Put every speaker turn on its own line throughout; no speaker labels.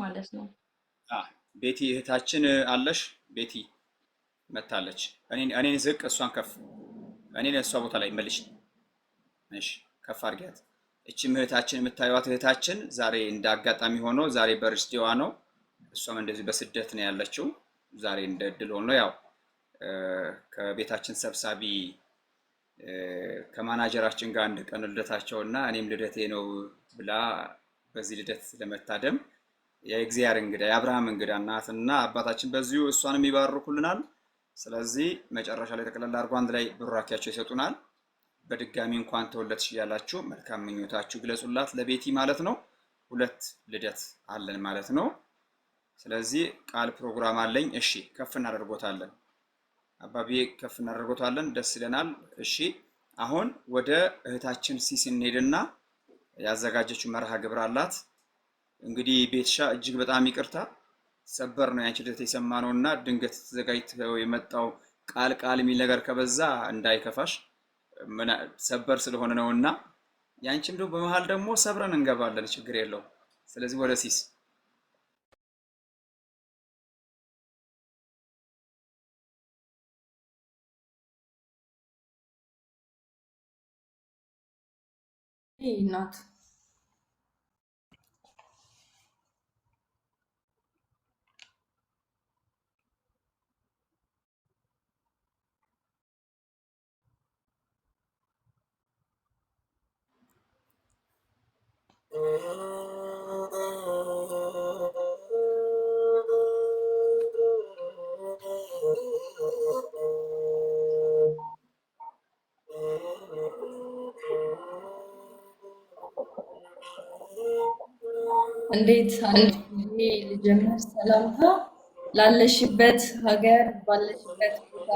ማለት ነው።
ቤቲ እህታችን አለሽ? ቤቲ መታለች። እኔን ዝቅ እሷን ከፍ፣ እኔን እሷ ቦታ ላይ መልሽ። እሺ ከፍ አድርጊያት። እቺም እህታችን የምታዩት እህታችን ዛሬ እንደ አጋጣሚ ሆኖ ዛሬ በርዝዴዋ ነው። እሷም እንደዚህ በስደት ነው ያለችው። ዛሬ እንደ እድል ሆኖ ያው ከቤታችን ሰብሳቢ ከማናጀራችን ጋር አንድ ቀን ልደታቸውና እኔም ልደቴ ነው ብላ በዚህ ልደት ለመታደም የእግዚአብሔር እንግዳ የአብርሃም እንግዳ እናትና አባታችን በዚሁ እሷንም ይባርኩልናል። ስለዚህ መጨረሻ ላይ ተቀለል አድርጎ አንድ ላይ ብሩራኪያቸው ይሰጡናል። በድጋሚ እንኳን ተወለድሽ እያላችሁ መልካም ምኞታችሁ ግለጹላት ለቤቲ ማለት ነው። ሁለት ልደት አለን ማለት ነው። ስለዚህ ቃል ፕሮግራም አለኝ። እሺ ከፍ እናደርጎታለን። አባቢዬ ከፍ እናደርጎታለን። ደስ ይለናል። እሺ አሁን ወደ እህታችን ሲስ እንሄድና ያዘጋጀችው መርሃ ግብር አላት። እንግዲህ ቤትሻ እጅግ በጣም ይቅርታ ሰበር ነው ያንቺ ልደት የሰማነውና ድንገት ተዘጋጅተው የመጣው ቃል የሚል ነገር ከበዛ እንዳይከፋሽ ሰበር ስለሆነ ነውና ያንቺም ደግሞ በመሃል ደግሞ ሰብረን እንገባለን፣ ችግር የለው። ስለዚህ ወደ ሲስ
ናት። እንዴት አንቺ ልጀምር ሰላምታ ላለሽበት ሀገር ባለሽበት ቦታ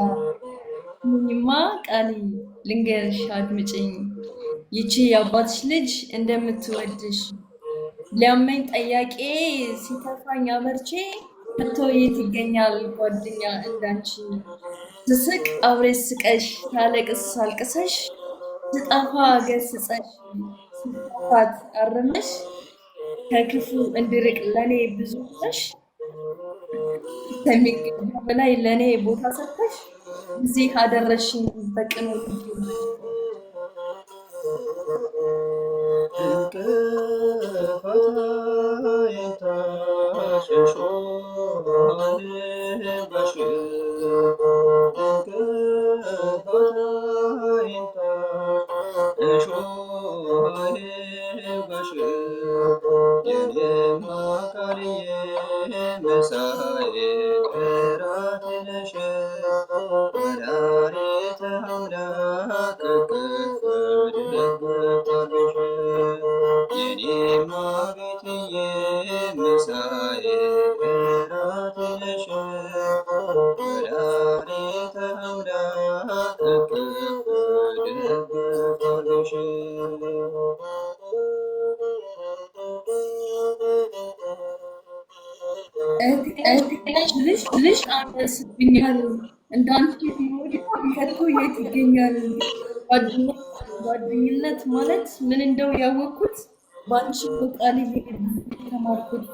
ምንማ ቃል ልንገርሽ አድምጪኝ ይቺ የአባትሽ ልጅ እንደምትወድሽ ሊያመኝ ጠያቄ ሲተፋኝ አመርቼ ከቶ የት ይገኛል ጓደኛ እንዳንቺ ስስቅ አብሬ ስቀሽ ታለቅስ አልቅሰሽ ስጠፋ ገስጸሽ ስፋት አርመሽ ከክፉ እንድርቅ ለኔ ብዙ ነሽ ከሚገባ በላይ ለኔ ቦታ ሰጥተሽ እዚህ አደረሽኝ በቅኑ ልጅ አንስብኛል እንዳንቺ ከቶ የት ይገኛል ጓደኝነት ማለት ምን እንደው ያወቅኩት ባንቺ ቃል ተማርኩት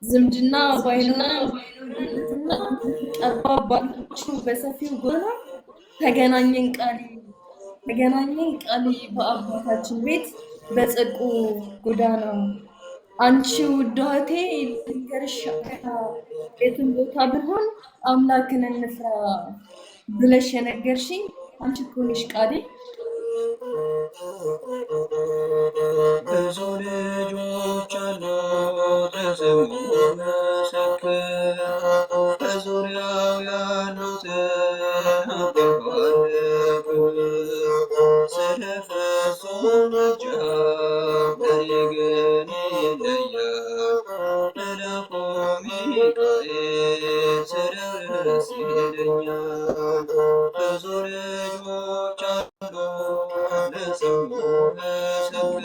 ዝምድና ባይኖር ጠባባችሁ በሰፊው ጎራ ተገናኘን ቃል በአባታችን ቤት በጽድቁ ጎዳና አንቺ ውድ እህቴ ልንገርሽ የትም ቦታ ብሆን አምላክን እንፍራ ብለሽ የነገርሽኝ አንቺ እኮ ነሽ ቃሌ።
ብዙ ልጆች አሉ ለስሙ መሰክር በዙሪያው ያሉት አባባል ስለ ፍጹም ምልጃ ለኔ ግን ይለያል መልአኩ ሚካኤል ስደርስ ይለኛል። ብዙ ልጆች አሉ ለስሙ መሰክር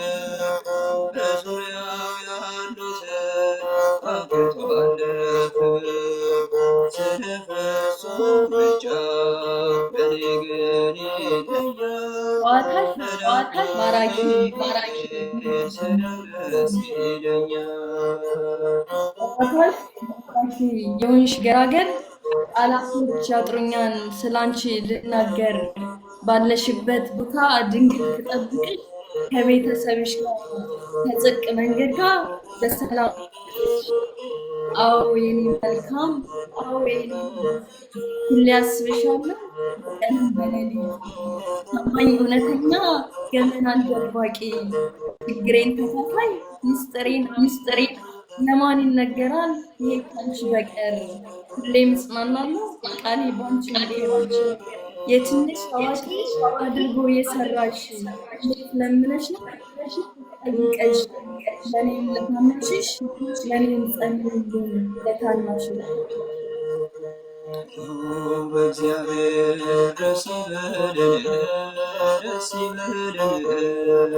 በዙሪያው ያሉት አግኝቷል ክብር ስለ ፍጹም ምልጃ ለኔ ግን ይለያል
ማራኪ
ስደርስ ይለኛል።
አካል የሆንሽ ገራገር ቃላቶች ያጥሩኛል ስላንቺ ልናገር ባለሽበት ቦታ ድንግል ትጠብቅሽ ከቤተሰብሽ ጋር ከጽድቅ መንገድ ጋር በሰላም አዎ የኔ መልካም አዎ የኔ ሁሌ አስብሻለሁ ቀንም በሌሊት ታማኝ እውነተኛ ገመናን ደባቂ ችግሬን ተካፋይ ሚስጥሬን ለማን ይነገራል ይሄ ካንቺ በቀር ሁሌም እጽናናለሁ ቃሌ ባንቺ ምክር የትንሽ አዋቂ አድርጎ የሰራሽ እንዴት ለምነሽ ነው ጠይቀሽ ለእኔም ለታናሽሽ ለእኔም ጸልይልኝ ለታናሽ
በእግዚአብሔር ደስ ይበለን ደስ ይበለን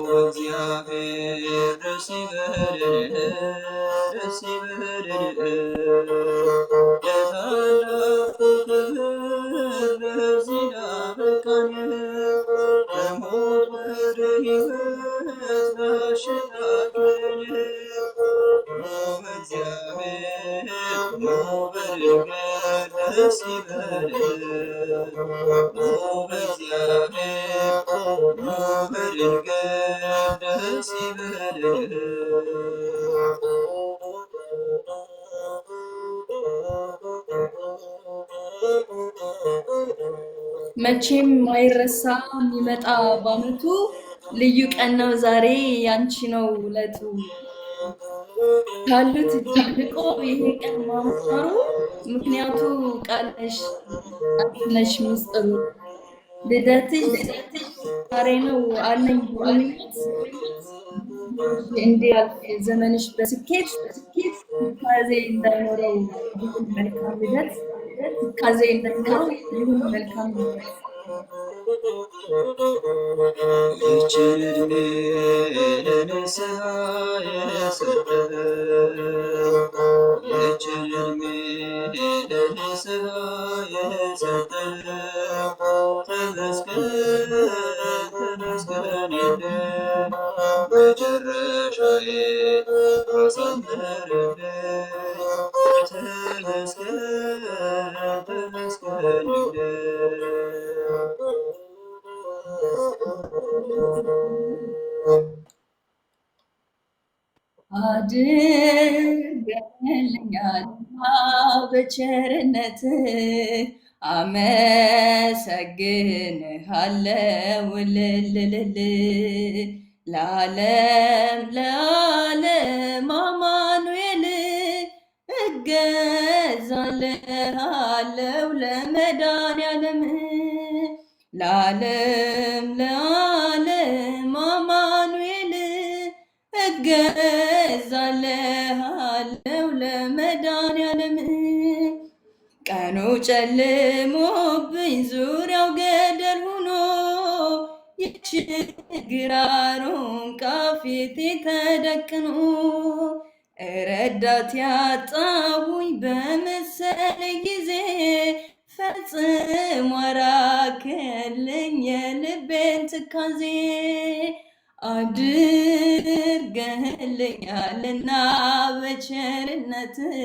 በእግዚአብሔር ደስ ይበለን ደስ ይበለን ለታላቁ ክብር በዚህ ላበቃን ከሞት ወደ ሕይወት ላሸጋገረን በእግዚአብሔር በድንገት ደስ ይበለን በእግዚአብሔር በድንገት ደስ ይበለን
መቼም ማይረሳ የሚመጣ በዓመቱ ልዩ ቀን ነው ዛሬ ያንቺ ነው ዕለቱ ካሉት እጅግ ይሄ ቀን ማማሩ ምክንያቱ ቃልሽ ነሽ ሚስጥሩ ልደትሽ ዛሬ ነው አለኝ ምኞት እንዲያልፍ ዘመንሽ በስኬት ትካዜ እንዳይኖረው ይሁን መልካም ልደት ትካዜ እንዳይኖረው ይሁን መልካም ልደት
ይህችን ዕድሜ ለንስሐ የሰጠ ይህችን ዕድሜ ለንስሐ የሰጠ ተመስገን ተመስገን የለ መጨረሻዬ አሳምርልኝ ተመስገን ተመስገን የለ
አድርገህልኛል በቸርነት አመሰግንሃለሁ እልልልል ለዓለም አማኑኤል እገዛልሃለሁ ለመድኃኒዓለም ለዓለም አማኑኤል እገዛልሃለሁ ለመድኃኒዓለም ቀኑ ጨልሞብኝ ዙሪያው ገደል ሆኖ የችግር አሮንቃ ፊቴ ተደቅኖ ረዳት ያጣሁኝ በመሰለኝ ጊዜ ፈጽሞ አራክልኝ የልቤን ትካዜ አድርገህልኛልና በቸርነትህ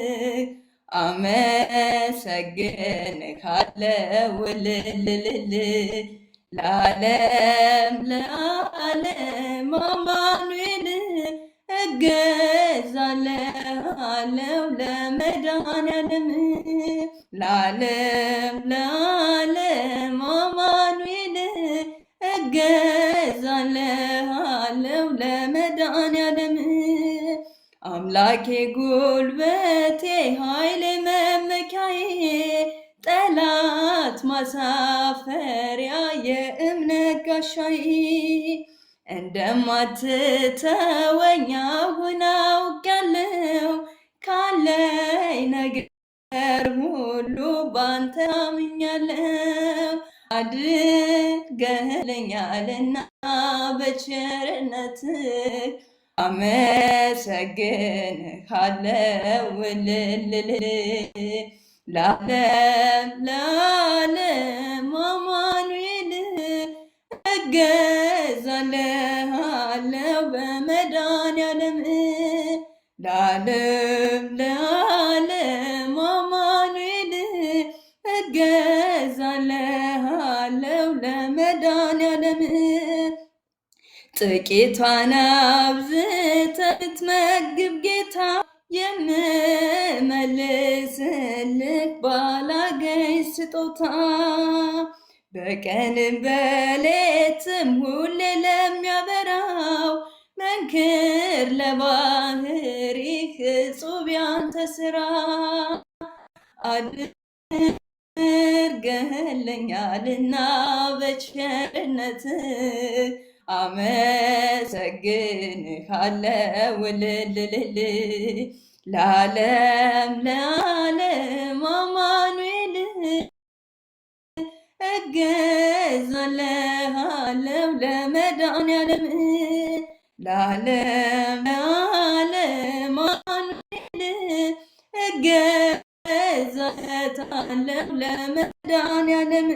አመሰግንሃለሁ እልልልል ለዓለም አማኑኤል እገዛልሃለሁ ለመድኃኒዓለም ለዓለም አማኑኤል እገዛልሃለሁ ለመድኃኒዓለም አምላኬ ጉልበቴ ኃይሌ መመኪያዬ ጠላት ማሳፈሪያ የእምነት ጋሻዬ እንደማትተወኝ አሁን አውቃለሁ ካለኝ ነገር ሁሉ ባንተ አምኛለሁ አድርገህልኛልና በቸርነትህ አመሰግንሃለሁ እልልልል ለዓለም አማኑኤል እገዛልሃለሁ በመድኃኒዓለም ለዓለም ለዓለም አማኑኤል እገዛለሃለው ለመድኃኔዓለም ጥቂቷን አብዝተህ ብትመግብ ጌታ የምመልስልህ ባላገኝ ስጦታ በቀንም በሌትም ሁሌ ለሚያበራው መንክር ለባህሪህ እጹብ ያንተ ስራ አድርገህልኛልና በቸርነትህ አመሰግንሃለሁ እልልልል ለዓለም ለዓለም አማኑኤል እገዛለሃለሁ ለመድኃኔዓለም ለዓለም ለዓለም አማኑኤል እገዛለታለሁ ለመድኃኔዓለም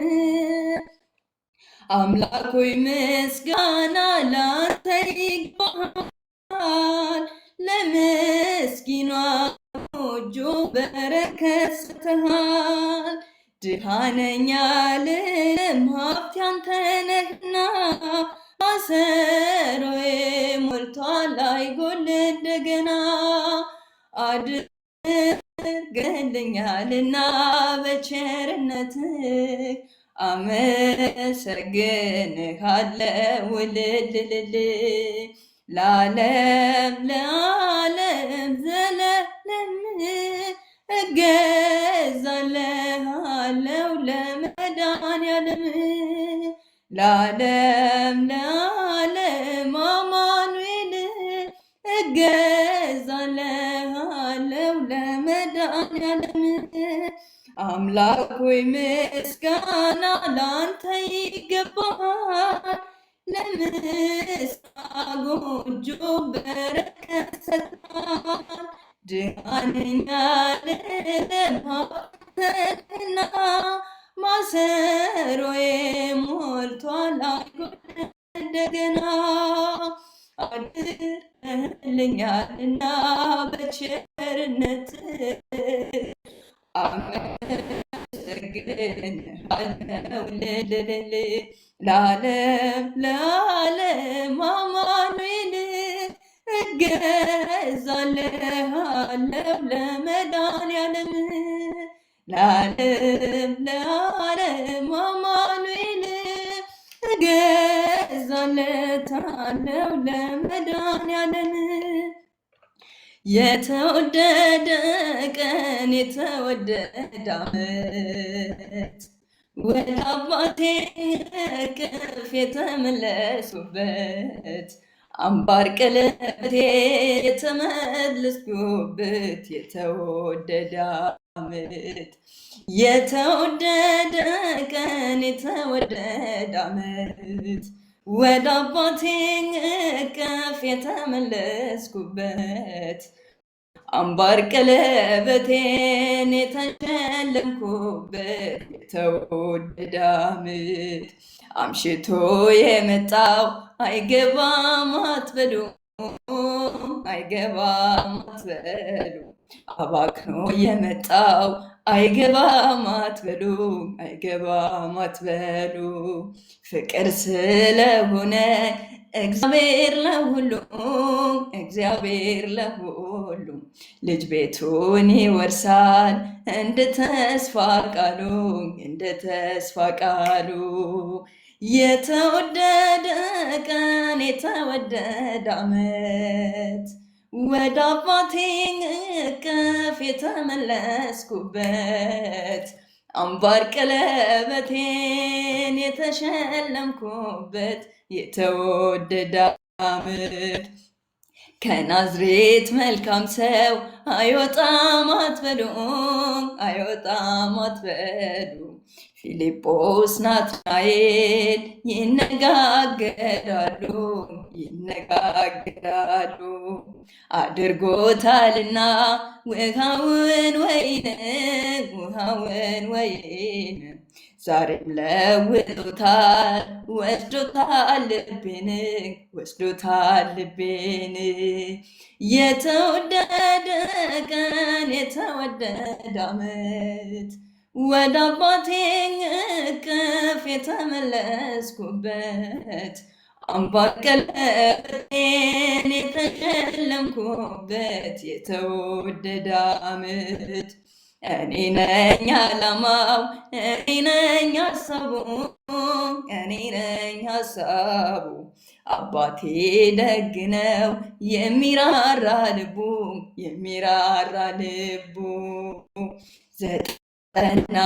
አምላክ ሆይ ምስጋና ላንተ ይገባል ለምስኪኗ ጎጆ በረከት ሰጥተሃል ድሃ ነኝ አልልም ሀብት ያንተ ነህና ማሰሮዬ ሞልቷል አይጎል እንደገና አድርገህልኛልና በቸርነትህ አመሰግንሃለሁ እልልልል ለዓለም ለዓለም ዘላለም እገዛለሃለሁ ለመድኃኔዓለም ለዓለም ለዓለም አማኑኤል እገዛለሃለሁ ለመድኃኔዓለም አምላክ ሆይ ምስጋና ላንተ ይገባል ለምስጋና ጎጆ በረከት ሰጥተሃል ድሃ ነኝ አልልም ሀብትና ማሰሮዬ ሞልቷል አይጎድልም እንደገና አድርገህልኛልና በቸርነትህ አመሰግንሃለሁ እልልልል ለዓለም ለዓለም አማኑኤል እገዛለሃለሁ ለመድኃኔዓለም ለዓለም ለዓለም አማኑኤል እገዛለታለሁ ለመድኃኔዓለም የተወደደ ቀን የተወደደ ዓመት ወደ አባቴ እቅፍ የተመለስኩበት አምባር ቀለበቴ የተመለስኩበት የተወደደ ዓመት የተወደደ ቀን የተወደደ ዓመት ወደ አባቴ እቅፍ የተመለስኩበት አምባር ቀለበቴን የተሸለምኩበት የተወደደ ዓመት አምሽቶ የመጣው አይገባም አትበሉ አይገባም አትበሉ አባክኖ የመጣው አይገባም አትበሉ አይገባም አትበሉ ፍቅር ስለሆነ እግዚአብሔር ለሁሉ ልጅ ቤቱን ይወርሳል እንደ ተስፋ ቃሉ የተወደደ ቀን የተወደደ ዓመት ወደ አባቴ እቅፍ የተመለስኩበት አምባር ቀለበቴን የተሸለምኩበት የተወደደ ዓመት ከናዝሬት መልካም ሰው አይወጣም አትበሉ ፊልጶስ ናትናኤል ይነጋገራሉ አድርጎታልና ውሃውን ወይን ዛሬም ለውጦታል ወስዶታል ልቤን የተወደደ ቀን የተወደደ ዓመት ወደ አባቴ እቅፍ የተመለስኩበት አምባር ቀለበቴን የተሸለምኩበት የተወደደ ዓመት እኔ ነኝ ዓላማው እኔ ነኝ ሀሳቡ አባቴ ደግ ነው የሚራራ ልቡ ዘጠና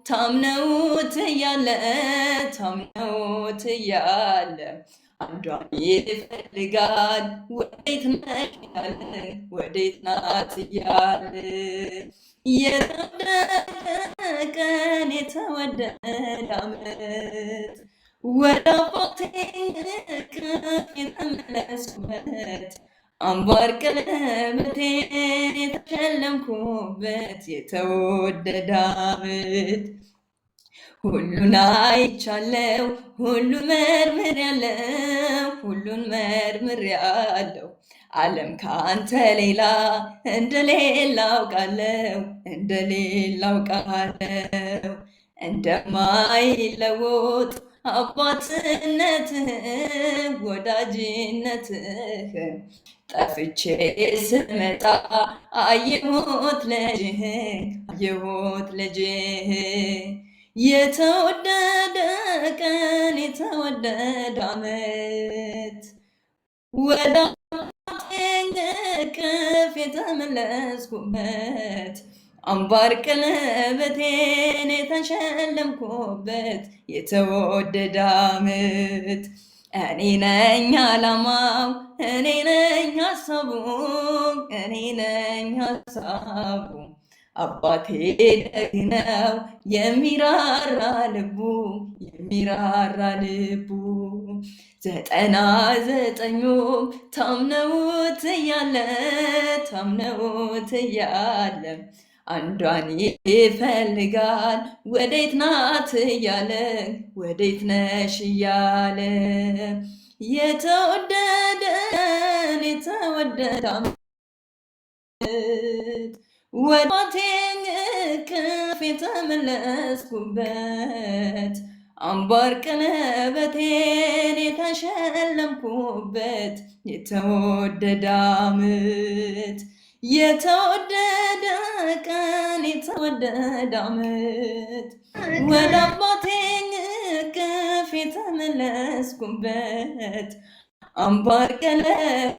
ታምነውት እያለ አንዷን ይፈልጋል ወዴት ናት እያለ የተወደደ ቀን የተወደደ ዓመት ወደ አባቴ እቅፍ የተመለስኩበት አምባር ቀለበቴን የተሸለምኩበት የተወደደ ዓመት ሁሉን አይቻለው ሁሉን መርምሬያለው ዓለም ከአንተ ሌላ እንደሌላ አውቃለው እንደማይለወጥ አባትነትህ ወዳጅነትህ ጠፍቼ ስመጣ አየሁት ልጅህ የተወደደ ቀን የተወደደ ዓመት ወደ አባቴ እቅፍ የተመለስኩበት አምባር ቀለበቴን የተሸለምኩበት የተወደደ ዓመት እኔ ነኝ ዓላማው እኔ ነኝ ሀሳቡ አባቴ ደግ ነው የሚራራ ልቡ 99 ታምነውት እያለ አንዷን ይፈልጋል ወዴት ናት እያለ ወዴት ነሽ እያለ የተወደደ ዓመት ወደ አባቴ እቅፍ የተመለስኩበት አምባር ቀለበቴን የተሸለምኩበት የተወደደ ዓመት የተወደደ ቀን የተወደደ ዓመት ወደ አባቴ እቅፍ የተመለስኩበት አምባር ቀለበቴን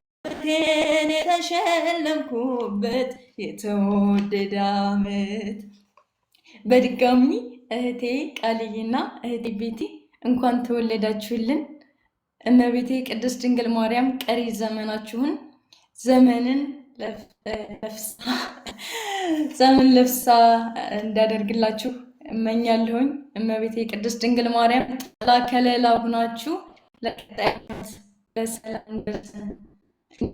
የተሸለምኩበት የተወደደ ዓመት። በድጋሚ እህቴ ቃልዬና እህቴ ቤቲ እንኳን ተወለዳችሁልን። እመቤቴ ቅድስት ድንግል ማርያም ቀሪ ዘመናችሁን ዘመን ለፍሳ እንዳደርግላችሁ እመኛለሁኝ። እመቤቴ ቅድስት ድንግል ማርያም ጥላ ከለላ ሁናችሁ ለቀጣይ ዓመት በሰላም እንደርሳችሁ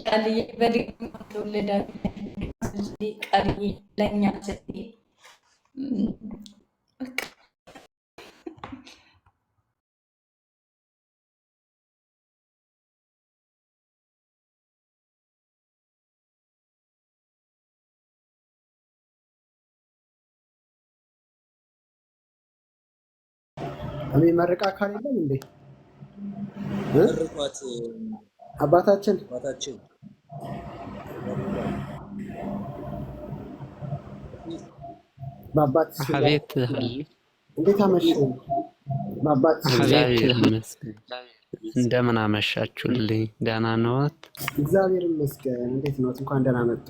ቃልዬ በድጋሚ ተወለዳችሁ። ቃልዬ ለእኛ ስትይ
እኔ መርቃ አካል የለም እንዴ?
መርቋት
አባታችን በአባት
አቤት
እንዴት አመሹ? በአባት
አቤት ይመስገን። እንደምን አመሻችሁልኝ? ደህና ነዎት?
እግዚአብሔር ይመስገን። እንዴት ነዎት? እንኳን ደህና መጡ።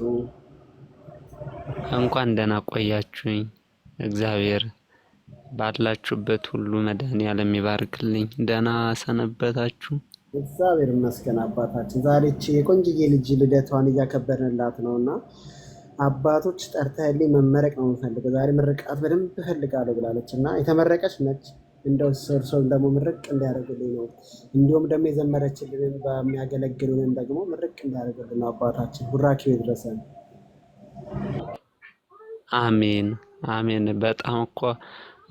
እንኳን ደህና ቆያችሁኝ። እግዚአብሔር ባላችሁበት ሁሉ መድኃኔዓለም ይባርክልኝ። ደህና ሰነበታችሁ?
እግዚአብሔር ይመስገን አባታችን። ዛሬ እቺ የቆንጅዬ ልጅ ልደቷን እያከበርንላት ነውና አባቶች ጠርተህልኝ መመረቅ ነው የምፈልገው። ዛሬ ምርቃት በደንብ እፈልጋለሁ ብላለች እና የተመረቀች ነች። እንደው ሰው ደግሞ ምርቅ እንዲያደርግልኝ ነው። እንዲሁም ደግሞ የዘመረችልንን በሚያገለግሉንን ደግሞ ምርቅ እንዲያደርግልን ነው አባታችን። ቡራኪው ይድረሰን።
አሜን አሜን። በጣም እኮ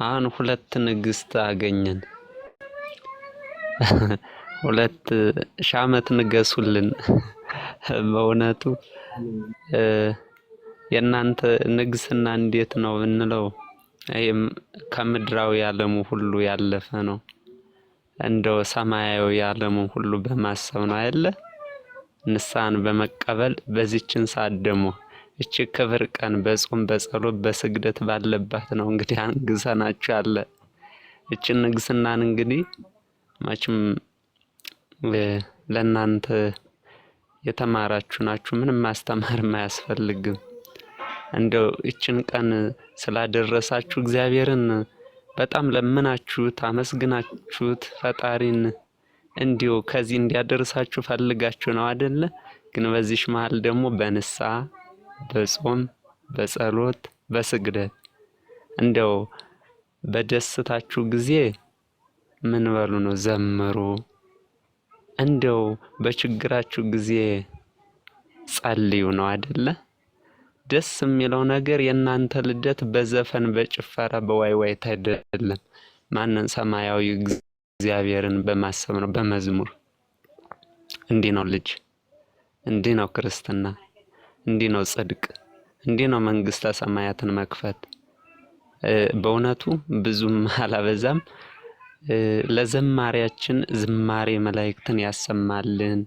አሁን ሁለት ንግስት አገኘን። ሁለት ሺህ ዓመት ንገሱልን። በእውነቱ የእናንተ ንግስና እንዴት ነው ብንለው ይሄም ከምድራዊ ዓለሙ ሁሉ ያለፈ ነው። እንደው ሰማያዊ ዓለሙ ሁሉ በማሰብ ነው አይደለ? ንስሐን በመቀበል በዚችን ሰዓት ደግሞ እቺ ክብር ቀን በጾም በጸሎት በስግደት ባለባት ነው እንግዲህ አንግሰናችሁ ያለ። እቺን ንግስናን እንግዲህ መቼም ለእናንተ የተማራችሁ ናችሁ፣ ምንም ማስተማርም አያስፈልግም። እንደው እችን ቀን ስላደረሳችሁ እግዚአብሔርን በጣም ለምናችሁት አመስግናችሁት ፈጣሪን እንዲሁ ከዚህ እንዲያደርሳችሁ ፈልጋችሁ ነው አይደለ? ግን በዚህ መሃል ደግሞ በንስሐ በጾም በጸሎት በስግደት እንደው በደስታችሁ ጊዜ ምን በሉ ነው ዘምሩ። እንደው በችግራችሁ ጊዜ ጸልዩ ነው አይደለ? ደስ የሚለው ነገር የእናንተ ልደት በዘፈን በጭፈራ በዋይዋይታ አይደለም። ማንን ሰማያዊ እግዚአብሔርን በማሰብ ነው፣ በመዝሙር። እንዲህ ነው ልጅ፣ እንዲህ ነው ክርስትና፣ እንዲህ ነው ጽድቅ፣ እንዲህ ነው መንግስተ ሰማያትን መክፈት። በእውነቱ ብዙም አላበዛም። ለዘማሪያችን ዝማሬ መላእክትን ያሰማልን።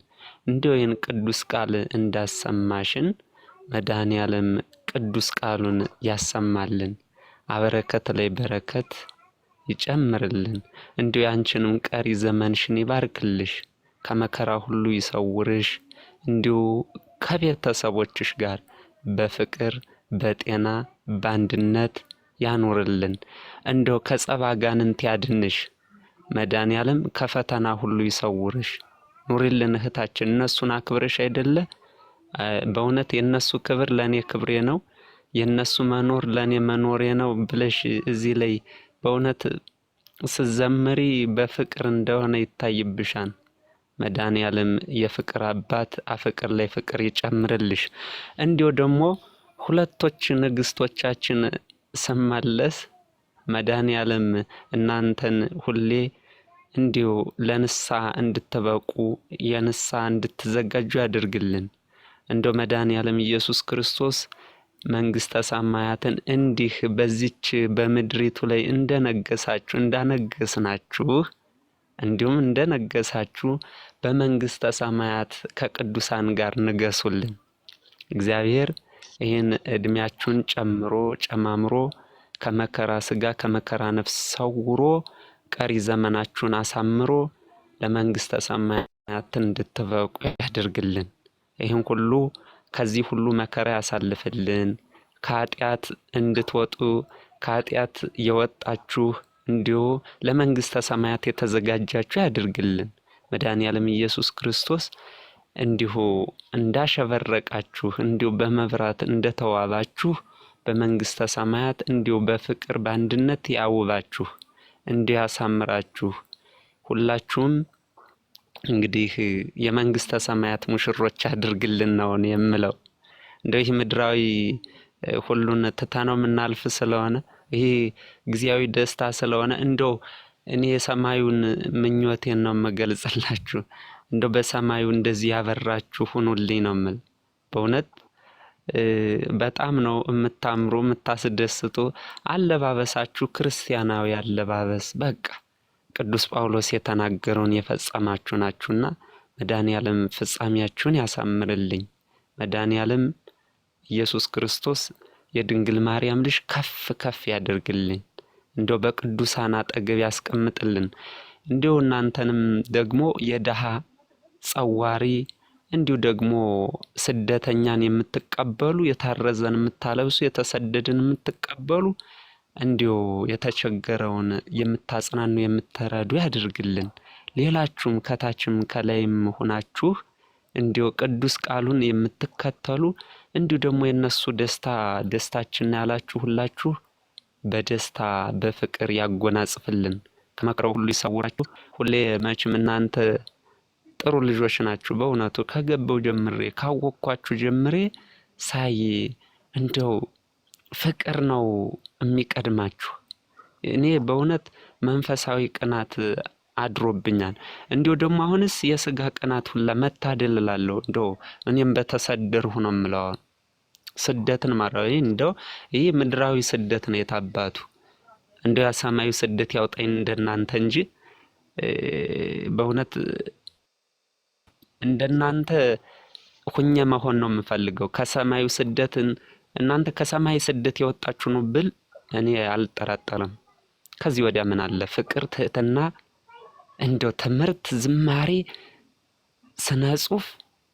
እንዲሁ ይህን ቅዱስ ቃል እንዳሰማሽን መድኃኔዓለም ቅዱስ ቃሉን ያሰማልን። አበረከት ላይ በረከት ይጨምርልን። እንዲሁ ያንቺንም ቀሪ ዘመንሽን ይባርክልሽ፣ ከመከራ ሁሉ ይሰውርሽ። እንዲሁ ከቤተሰቦችሽ ጋር በፍቅር በጤና በአንድነት ያኖርልን። እንደው ከጸባ አጋንንት ያድንሽ። መድኃኔዓለም ከፈተና ሁሉ ይሰውርሽ። ኑሪልን እህታችን። እነሱን አክብረሽ አይደለ? በእውነት የነሱ ክብር ለኔ ክብሬ ነው፣ የነሱ መኖር ለኔ መኖሬ ነው ብለሽ እዚህ ላይ በእውነት ስትዘምሪ በፍቅር እንደሆነ ይታይብሻል። መድኃኔዓለም የፍቅር አባት አፍቅር ላይ ፍቅር ይጨምርልሽ። እንዲሁ ደግሞ ሁለቶች ንግስቶቻችን ስመለስ መድኃኔዓለም እናንተን ሁሌ እንዲሁ ለንስሐ እንድትበቁ የንስሐ እንድትዘጋጁ ያድርግልን። እንደው መድኃኔዓለም ኢየሱስ ክርስቶስ መንግስተ ሰማያትን እንዲህ በዚች በምድሪቱ ላይ እንደነገሳችሁ እንዳነገስናችሁ እንዲሁም እንደነገሳችሁ በመንግስተ ሰማያት ከቅዱሳን ጋር ንገሱልን። እግዚአብሔር ይህን እድሜያችሁን ጨማምሮ ከመከራ ስጋ ከመከራ ነፍስ ሰውሮ ቀሪ ዘመናችሁን አሳምሮ ለመንግስተ ሰማያትን እንድትበቁ ያድርግልን። ይህን ሁሉ ከዚህ ሁሉ መከራ ያሳልፍልን። ከኃጢአት እንድትወጡ ከኃጢአት የወጣችሁ እንዲሁ ለመንግስተ ሰማያት የተዘጋጃችሁ ያድርግልን። መድኃኔዓለም ኢየሱስ ክርስቶስ እንዲሁ እንዳሸበረቃችሁ እንዲሁ በመብራት እንደተዋባችሁ በመንግስተ ሰማያት እንዲሁ በፍቅር በአንድነት ያውባችሁ እንዲሁ ያሳምራችሁ። ሁላችሁም እንግዲህ የመንግስተ ሰማያት ሙሽሮች አድርግልን ነው የምለው። እንደው ይህ ምድራዊ ሁሉን ትተነው የምናልፍ ስለሆነ ይሄ ጊዜያዊ ደስታ ስለሆነ እንደው እኔ የሰማዩን ምኞቴን ነው የምገልጽላችሁ። እንደው በሰማዩ እንደዚህ ያበራችሁ ሁኑልኝ ነው የምል። በእውነት በጣም ነው የምታምሩ የምታስደስቱ። አለባበሳችሁ ክርስቲያናዊ አለባበስ በቃ ቅዱስ ጳውሎስ የተናገረውን የፈጸማችሁ ናችሁና መድኃኔዓለም ፍጻሜያችሁን ያሳምርልኝ። መድኃኔዓለም ኢየሱስ ክርስቶስ የድንግል ማርያም ልጅ ከፍ ከፍ ያደርግልኝ። እንደው በቅዱሳን አጠገብ ያስቀምጥልን። እንዲሁ እናንተንም ደግሞ የደሃ ጸዋሪ እንዲሁ ደግሞ ስደተኛን የምትቀበሉ የታረዘን የምታለብሱ የተሰደድን የምትቀበሉ እንዲሁ የተቸገረውን የምታጽናኑ የምትረዱ ያድርግልን። ሌላችሁም ከታችም ከላይም ሆናችሁ እንዲሁ ቅዱስ ቃሉን የምትከተሉ እንዲሁ ደግሞ የነሱ ደስታ ደስታችን ያላችሁ ሁላችሁ በደስታ በፍቅር ያጎናጽፍልን። ከመከራው ሁሉ ይሰውራችሁ። ሁሌ መቼም እናንተ ጥሩ ልጆች ናችሁ። በእውነቱ ከገባው ጀምሬ ካወቅኳችሁ ጀምሬ ሳይ እንደው ፍቅር ነው የሚቀድማችሁ። እኔ በእውነት መንፈሳዊ ቅናት አድሮብኛል። እንዲሁ ደግሞ አሁንስ የስጋ ቅናት ሁላ መታደል እላለሁ። እንደው እኔም በተሰደርሁ ነው የምለው። ስደትን ማራዊ እንደው ይህ ምድራዊ ስደት ነው የታባቱ። እንደው ያሰማዩ ስደት ያውጣኝ እንደናንተ እንጂ በእውነት እንደናንተ ሁኜ መሆን ነው የምፈልገው። ከሰማዩ ስደትን እናንተ ከሰማይ ስደት የወጣችሁ ነው ብል እኔ አልጠራጠርም። ከዚህ ወዲያ ምን አለ? ፍቅር፣ ትህትና፣ እንደው ትምህርት፣ ዝማሬ፣ ስነ ጽሁፍ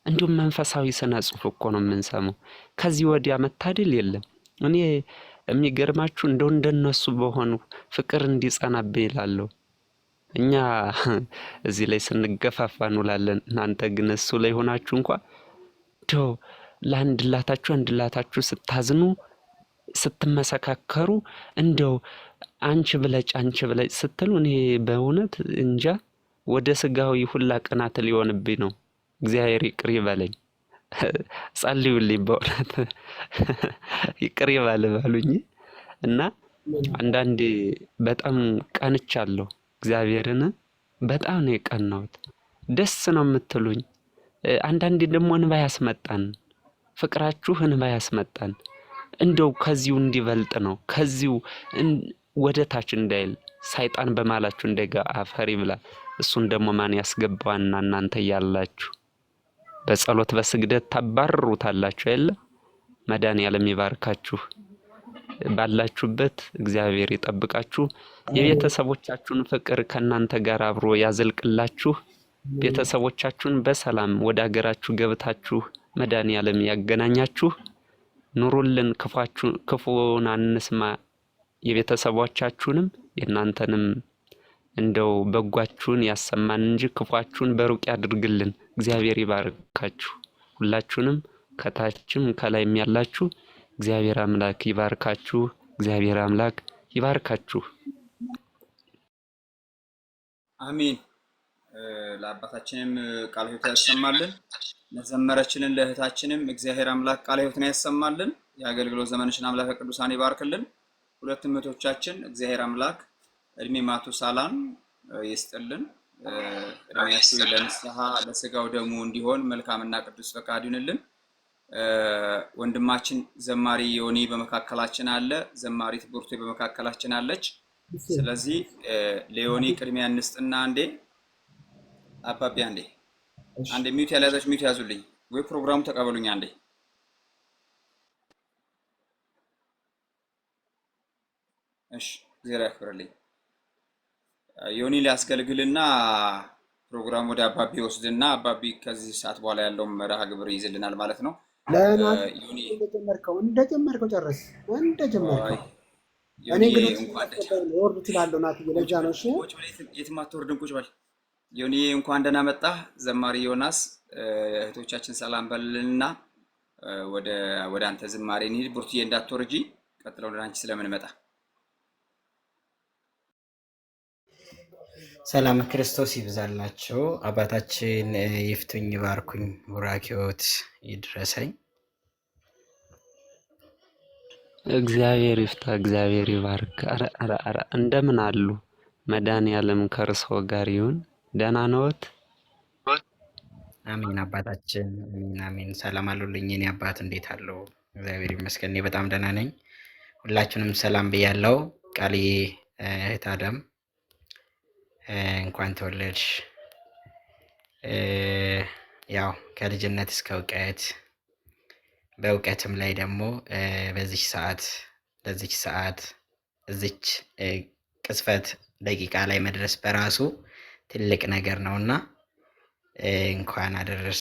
እንዲሁም መንፈሳዊ ስነ ጽሁፍ እኮ ነው የምንሰማው። ከዚህ ወዲያ መታደል የለም። እኔ የሚገርማችሁ እንደው እንደነሱ በሆኑ ፍቅር እንዲጸናብኝ ይላለሁ። እኛ እዚህ ላይ ስንገፋፋ እንውላለን። እናንተ ግን እሱ ላይ ሆናችሁ እንኳን እንደው ለአንድላታችሁ ስታዝኑ ስትመሰካከሩ እንደው አንቺ ብለጭ ስትሉ እኔ በእውነት እንጃ ወደ ስጋዊ ሁላ ቅናት ሊሆንብኝ ነው። እግዚአብሔር ይቅር ይበለኝ። ጸልዩልኝ፣ በእውነት ይቅር ይበል በሉኝ። እና አንዳንዴ በጣም ቀንቻለሁ። እግዚአብሔርን በጣም ነው የቀናሁት። ደስ ነው የምትሉኝ። አንዳንዴ ደግሞ እንባ ያስመጣን፣ ፍቅራችሁ እንባ ያስመጣን። እንደው ከዚሁ እንዲበልጥ ነው፣ ከዚሁ ወደ ታች እንዳይል ሰይጣን በማላችሁ እንደጋ አፈር ይብላ። እሱን ደግሞ ማን ያስገባዋና እናንተ እያላችሁ በጸሎት በስግደት ታባርሩታላችሁ አይደለ? መድኃኒዓለም ይባርካችሁ። ባላችሁበት እግዚአብሔር ይጠብቃችሁ። የቤተሰቦቻችሁን ፍቅር ከእናንተ ጋር አብሮ ያዘልቅላችሁ። ቤተሰቦቻችሁን በሰላም ወደ አገራችሁ ገብታችሁ መድኃኒዓለም ያገናኛችሁ። ኑሩልን፣ ክፉን አንስማ። የቤተሰቦቻችሁንም የእናንተንም እንደው በጓችሁን ያሰማን እንጂ ክፏችሁን በሩቅ ያድርግልን። እግዚአብሔር ይባርካችሁ። ሁላችሁንም ከታችም ከላይም ያላችሁ እግዚአብሔር አምላክ ይባርካችሁ። እግዚአብሔር አምላክ ይባርካችሁ።
አሜን። ለአባታችንም ቃለ ሕይወት ያሰማልን። ለዘመረችልን ለእህታችንም እግዚአብሔር አምላክ ቃለ ሕይወትን ያሰማልን። የአገልግሎት ዘመንሽን አምላከ ቅዱሳን ይባርክልን። ሁለት እህቶቻችን እግዚአብሔር አምላክ እድሜ ማቱሳላን ይስጥልን። እድሜያችሁ ለንስሐ ለስጋው ደሙ እንዲሆን መልካምና ቅዱስ ፈቃድ ይሁንልን። ወንድማችን ዘማሪ ዮኒ በመካከላችን አለ። ዘማሪት ብርቱ በመካከላችን አለች። ስለዚህ ለዮኒ ቅድሚያ እንስጥና አንዴ አባቢ አንዴ ሚውት ያላዛች ሚውት ያዙልኝ ወይ ፕሮግራሙ ተቀበሉኝ አንዴ። እሺ እግዚአብሔር ያክብርልኝ። ዮኒ ሊያስገልግልና ፕሮግራም ወደ አባቢ ወስድና አባቢ ከዚህ ሰዓት በኋላ ያለው መርሃ ግብር ይይዝልናል ማለት ነው።
ዮኒ እንደጀመርከው ጨርስ። እንደጀመርከው እኔ እንግዲህ ወርዱ ትላለህ ናት ለጃ ነው። እሺ
የትም አትወርድም፣ ቁጭ በል ዮኒ። እንኳን ደህና መጣህ ዘማሪ ዮናስ። እህቶቻችን ሰላም በልልና ወደ አንተ ዝማሬ እንሂድ። ብርቱዬ እንዳትወርጂ፣ ቀጥለው ወደ አንቺ ስለምንመጣ
ሰላም ክርስቶስ ይብዛላችሁ። አባታችን ይፍቱኝ ባርኩኝ፣ ቡራኪዎት ይድረሰኝ።
እግዚአብሔር ይፍታ፣ እግዚአብሔር ይባርክ። ኧረ እንደምን አሉ? መድኃኒዓለም ከእርስዎ ጋር ይሁን። ደህና ነዎት?
አሜን አባታችን፣ አሜን አሜን። ሰላም አሉልኝ የኔ አባት፣ እንዴት አለው? እግዚአብሔር ይመስገን እኔ በጣም ደህና ነኝ። ሁላችሁንም ሰላም ብያለሁ። ቃሌ እህት አደም እንኳን ተወለድሽ። ያው ከልጅነት እስከ እውቀት በእውቀትም ላይ ደግሞ በዚች ሰዓት እዚች ቅጽበት ደቂቃ ላይ መድረስ በራሱ ትልቅ ነገር ነውና እንኳን አደረሰ